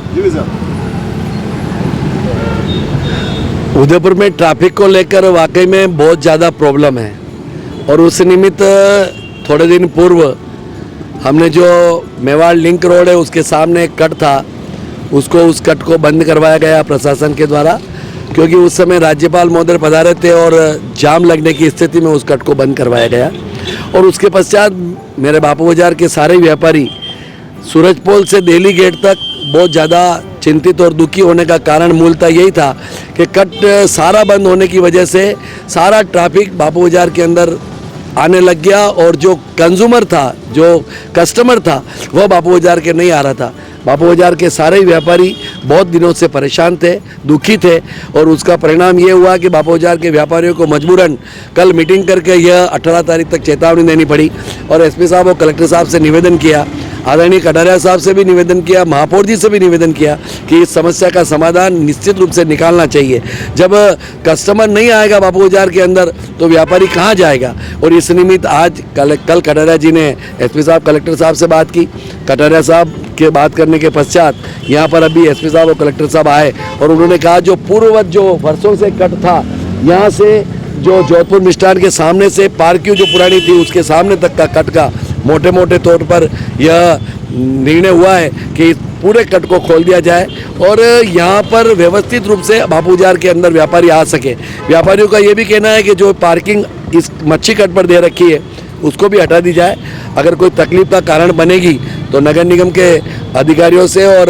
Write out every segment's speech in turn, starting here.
जी sir. Udaipur में traffic को लेकर वाकई में बहुत ज़्यादा प्रॉब्लम है और उस निमित्त थोड़े दिन पूर्व हमने जो मेवाड़ लिंक रोड है उसके सामने एक कट था, उस कट को बंद करवाया गया प्रशासन के द्वारा, क्योंकि उस समय राज्यपाल महोदय पधारे थे और जाम लगने की स्थिति में उस कट को बंद करवाया गया। और उसके पश्चात मेरे बापू बाजार के सारे व्यापारी सूरजपोल से दिल्ली गेट तक बहुत ज़्यादा चिंतित और दुखी होने का कारण मूलतः यही था कि कट सारा बंद होने की वजह से सारा ट्रैफिक बापू बाजार के अंदर आने लग गया और जो कंज्यूमर था, जो कस्टमर था, वह बापू बाजार के नहीं आ रहा था। बापू बाजार के सारे व्यापारी बहुत दिनों से परेशान थे, दुखी थे और उसका परिणाम ये हुआ कि बापू बाजार के व्यापारियों को मजबूरन कल मीटिंग करके यह 18 तारीख तक चेतावनी देनी पड़ी और एसपी साहब और कलेक्टर साहब से निवेदन किया, आदरणीय कटारिया साहब से भी निवेदन किया, महापौर जी से भी निवेदन किया कि इस समस्या का समाधान निश्चित रूप से निकालना चाहिए। जब कस्टमर नहीं आएगा बापू बाजार के अंदर तो व्यापारी कहाँ जाएगा। और इस निमित्त आज कल कटारिया जी ने एसपी साहब कलेक्टर साहब से बात की। कटारिया साहब के बात करने के पश्चात यहाँ पर अभी एसपी साहब और कलेक्टर साहब आए और उन्होंने कहा जो पूर्ववत जो वर्षों से कट था, यहाँ से जो जोधपुर मिष्ठान के सामने से पार्किंग जो पुरानी थी उसके सामने तक का कट का मोटे मोटे तौर पर यह निर्णय हुआ है कि पूरे कट को खोल दिया जाए और यहाँ पर व्यवस्थित रूप से बापू बाजार के अंदर व्यापारी आ सके। व्यापारियों का ये भी कहना है कि जो पार्किंग इस मच्छी कट पर दे रखी है उसको भी हटा दी जाए। अगर कोई तकलीफ का कारण बनेगी तो नगर निगम के अधिकारियों से और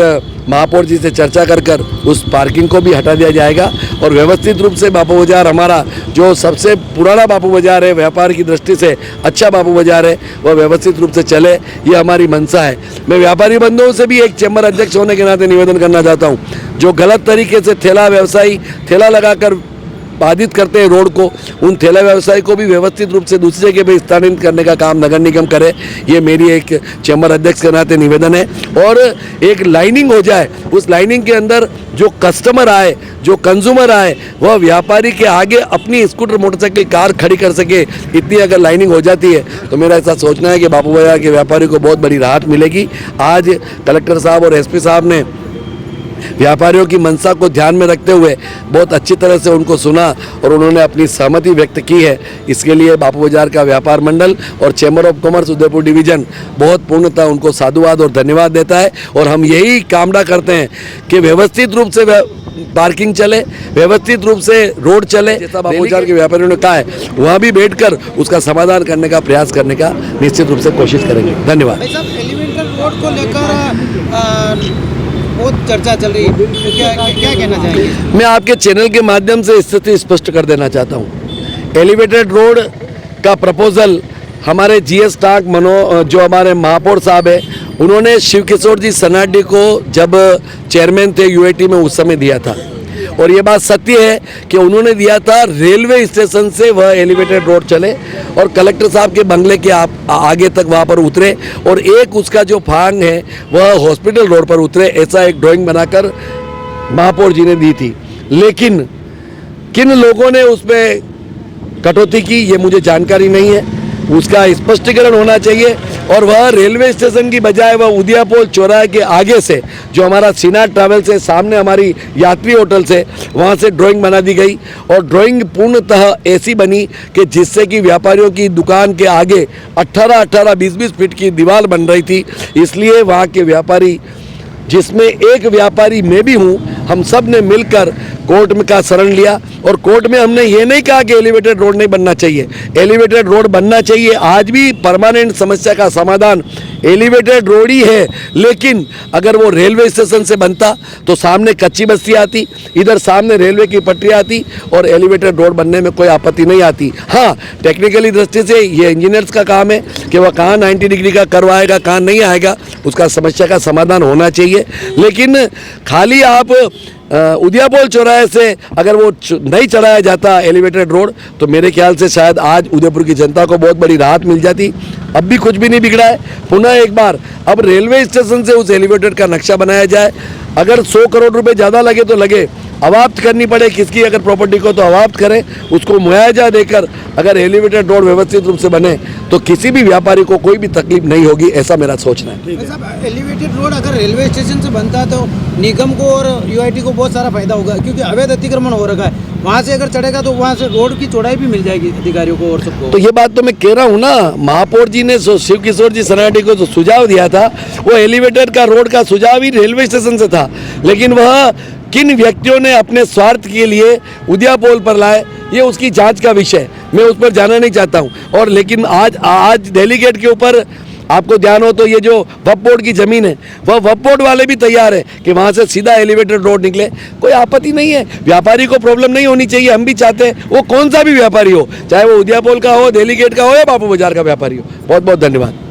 महापौर जी से चर्चा कर उस पार्किंग को भी हटा दिया जाएगा और व्यवस्थित रूप से बापू बाजार हमारा जो सबसे पुराना बापू बाजार है, व्यापार की दृष्टि से अच्छा बापू बाजार है, वह व्यवस्थित रूप से चले, ये हमारी मंशा है। मैं व्यापारी बंधुओं से भी एक चैम्बर अध्यक्ष होने के नाते निवेदन करना चाहता हूँ, जो गलत तरीके से ठेला व्यवसायी ठेला लगाकर बाधित करते हैं रोड को, उन ठेला व्यवसायी को भी व्यवस्थित रूप से दूसरी जगह पे स्थानांतरित करने का काम नगर निगम करे, ये मेरी एक चैम्बर अध्यक्ष के नाते निवेदन है। और एक लाइनिंग हो जाए, उस लाइनिंग के अंदर जो कस्टमर आए, जो कंज्यूमर आए, वह व्यापारी के आगे अपनी स्कूटर मोटरसाइकिल कार खड़ी कर सके, इतनी अगर लाइनिंग हो जाती है तो मेरा ऐसा सोचना है कि बापू बाजार के व्यापारी को बहुत बड़ी राहत मिलेगी। आज कलेक्टर साहब और एसपी साहब ने व्यापारियों की मंशा को ध्यान में रखते हुए बहुत अच्छी तरह से उनको सुना और उन्होंने अपनी सहमति व्यक्त की है। इसके लिए बापू बाजार का व्यापार मंडल और chamber of commerce Udaipur division बहुत पूर्णतः उनको साधुवाद और धन्यवाद देता है और हम यही कामना करते हैं कि व्यवस्थित रूप से पार्किंग चले, व्यवस्थित रूप से रोड चले, जैसा बापू बाजार के व्यापारियों ने कहा है वहाँ भी बैठकर उसका समाधान करने का प्रयास करने का निश्चित रूप से कोशिश करेंगे। धन्यवाद। एलिवेटेड रोड को लेकर बहुत चर्चा चल रही है, तो क्या कहना चाहेंगे? मैं आपके चैनल के माध्यम से स्थिति स्पष्ट कर देना चाहता हूँ। एलिवेटेड रोड का प्रपोजल हमारे जीएस टाक जो हमारे महापौर साहब है, उन्होंने शिव किशोर जी सनाडी को जब चेयरमैन थे यूएटी में उस समय दिया था और ये बात सत्य है कि उन्होंने दिया था रेलवे स्टेशन से वह एलिवेटेड रोड चले और कलेक्टर साहब के बंगले के आगे तक वहाँ पर उतरे और एक उसका जो फांग है वह हॉस्पिटल रोड पर उतरे, ऐसा एक ड्राइंग बनाकर महापौर जी ने दी थी। लेकिन किन लोगों ने उसमें कटौती की ये मुझे जानकारी नहीं है, उसका स्पष्टीकरण होना चाहिए। और वह रेलवे स्टेशन की बजाय वह उदयपुर चौराहे के आगे से जो हमारा सीना ट्रैवल से सामने हमारी यात्री होटल से वहाँ से ड्राइंग बना दी गई और ड्राइंग पूर्णतः ऐसी बनी कि जिससे कि व्यापारियों की दुकान के आगे 18-18, 20-20 फीट की दीवार बन रही थी। इसलिए वहाँ के व्यापारी, जिसमें एक व्यापारी मैं भी हूँ, हम सब ने मिलकर कोर्ट में का शरण लिया और कोर्ट में हमने ये नहीं कहा कि एलिवेटेड रोड नहीं बनना चाहिए, एलिवेटेड रोड बनना चाहिए। आज भी परमानेंट समस्या का समाधान एलिवेटेड रोड ही है, लेकिन अगर वो रेलवे स्टेशन से बनता तो सामने कच्ची बस्ती आती, इधर सामने रेलवे की पटरी आती और एलिवेटेड रोड बनने में कोई आपत्ति नहीं आती। हाँ, टेक्निकली दृष्टि से ये इंजीनियर्स का काम है कि वह कहाँ 90 डिग्री का कर्व आएगा, कहाँ नहीं आएगा, उसका समस्या का समाधान होना चाहिए। लेकिन खाली आप उदयपुर चौराहे से अगर वो नहीं चढ़ाया जाता एलिवेटेड रोड तो मेरे ख्याल से शायद आज उदयपुर की जनता को बहुत बड़ी राहत मिल जाती। अब भी कुछ भी नहीं बिगड़ा है। पुनः एक बार अब रेलवे स्टेशन से उस एलिवेटेड का नक्शा बनाया जाए। अगर 100 करोड़ रुपए ज़्यादा लगे तो लगे, अवाप्त करनी पड़े किसकी अगर प्रॉपर्टी को तो अवाप्त करें, उसको मुआवजा देकर अगर एलिवेटेड रोड व्यवस्थित रूप से बने तो किसी भी व्यापारी को कोई भी तकलीफ नहीं होगी, ऐसा मेरा सोचना है। साहब एलिवेटेड रोड अगर रेलवे स्टेशन से बनता तो निगम को और यूआईटी को बहुत सारा फायदा होगा, क्योंकि अवैध अतिक्रमण हो रखा है। वहाँ से अगर चढ़ेगा तो वहाँ से रोड की चौड़ाई भी मिल जाएगी अधिकारियों को और सबको। तो ये बात तो मैं कह रहा हूँ ना, महापौर जी ने शिव किशोर जी सनाटी को जो सुझाव दिया था वो एलिवेटेड का रोड का सुझाव ही रेलवे स्टेशन से था, लेकिन वह किन व्यक्तियों ने अपने स्वार्थ के लिए उद्यापोल पर लाए ये उसकी जांच का विषय, मैं उस पर जाना नहीं चाहता हूँ। और लेकिन आज दिल्ली गेट के ऊपर आपको ध्यान हो तो ये जो वक्फ बोर्ड की ज़मीन है वह वक्फ बोर्ड वाले भी तैयार है कि वहाँ से सीधा एलिवेटेड रोड निकले, कोई आपत्ति नहीं है। व्यापारी को प्रॉब्लम नहीं होनी चाहिए, हम भी चाहते हैं वो कौन सा भी व्यापारी हो, चाहे वो उद्यापोल का हो, दिल्ली गेट का हो या बापू बाजार का व्यापारी हो। बहुत बहुत धन्यवाद।